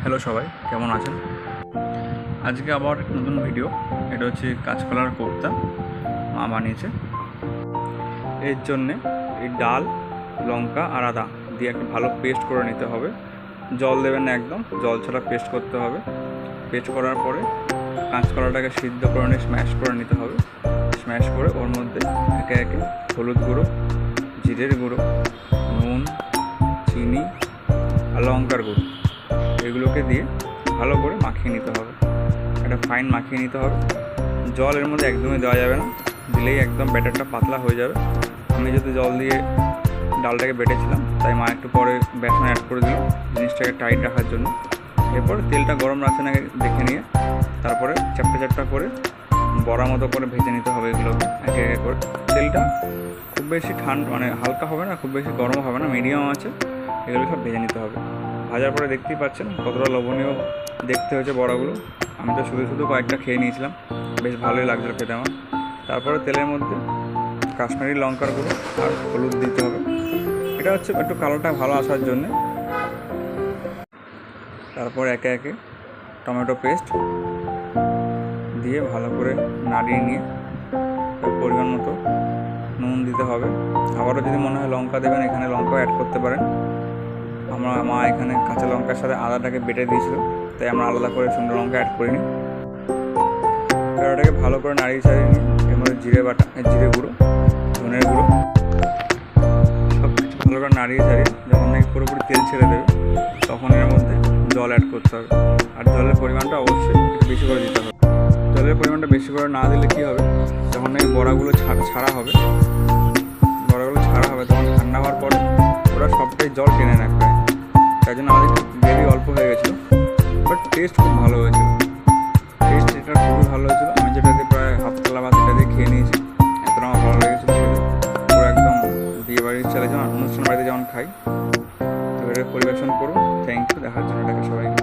Hello সবাই, কেমন আছেন? আজকে আবার নতুন ভিডিও। এটা হচ্ছে কাঁচকলার কোপ্তা, মা বানিয়েছে। এর জন্যে এই ডাল, লঙ্কা আর আদা দিয়ে একটা ভালো পেস্ট করে নিতে হবে। জল দেবেন না, একদম জল ছাড়া পেস্ট করতে হবে। পেস্ট করার পরে কাঁচকলাটাকে সিদ্ধ করে নিয়ে স্ম্যাশ করে নিতে হবে। স্ম্যাশ করে ওর মধ্যে একে একে হলুদ গুঁড়ো, জিরের গুঁড়ো, নুন, চিনি আর লঙ্কার গুঁড়ো এগুলোকে দিয়ে ভালো করে মাখিয়ে নিতে হবে। এটা ফাইন মাখিয়ে নিতে হবে। জল এর মধ্যে একদমই দেওয়া যাবে না, দিলেই একদম ব্যাটারটা পাতলা হয়ে যাবে। আমি যেহেতু জল দিয়ে ডালটাকে বেটেছিলাম, তাই মা একটু পরে বেসন অ্যাড করে দিল জিনিসটাকে টাইট রাখার জন্য। এরপর তেলটা গরম রাখছে না দেখে নিয়ে তারপরে চ্যাপটা চ্যাপটা করে বড়া মতো করে ভেজে নিতে হবে এগুলোকে একে একে করে। তেলটা খুব বেশি ঠান্ডা হালকা হবে না, খুব বেশি গরম হবে না, মিডিয়াম আছে। এগুলো সব ভেজে নিতে হবে। ভাজার পরে দেখতেই পাচ্ছেন কতটা লোভনীয় দেখতে হয়েছে বড়াগুলো। আমি তো শুধু শুধু কয়েকটা খেয়ে নিয়েছিলাম, বেশ ভালোই লাগছিলো খেতে আমার। তারপরে তেলের মধ্যে কাশ্মীরি লঙ্কার গুঁড়ো আর হলুদ দিতে হবে। এটা হচ্ছে একটু কালোটা ভালো আসার জন্যে। তারপর একে একে টমেটো পেস্ট দিয়ে ভালো করে নাড়িয়ে নিয়ে পরিমাণ মতো নুন দিতে হবে। আবারও যদি মনে হয় লঙ্কা দেবেন, এখানে লঙ্কাও অ্যাড করতে পারেন। মা এখানে কাঁচা লঙ্কার সাথে আদাটাকে বেটে দিয়েছিল, তাই আমরা আলাদা করে শুকনো লঙ্কা অ্যাড করিনি। এবার ওটাকে ভালো করে নাড়িয়ে ছাড়িয়ে নিই। এর মধ্যে জিরে গুঁড়ো, ধনের গুঁড়ো সব কিছু ভালো করে নাড়িয়ে ছাড়িয়ে যখন নাকি পুরোপুরি তেল ছেড়ে দেবে, তখন এর মধ্যে জল অ্যাড করতে হবে। আর জলের পরিমাণটা অবশ্যই একটু বেশি করে দিতে হবে। জলের পরিমাণটা বেশি করে না দিলে কী হবে, যখন নাকি বড়াগুলো ছাড়া হবে তখন ঠান্ডা হওয়ার পরে ওরা সবটাই জল টেনে নেয় প্রায়। তাই জন্য আমাদের গ্রেভি অল্প হয়ে গেছিলো, বাট টেস্ট খুব ভালো হয়েছিল। টেস্ট এটা খুবই ভালো হয়েছিলো। আমি যেটাতে প্রায় হাফ থালা ভাত এটা দিয়ে খেয়ে নিয়েছি, এতটা আমার ভালো লেগেছিলো। পুরো একদম বিয়ে বাড়ির ছেলে যেমন অনুষ্ঠান বাড়িতে যেমন খাই, তো এটা পরিবেশন করুন। থ্যাংক ইউ দেখার জন্য এটাকে সবাইকে।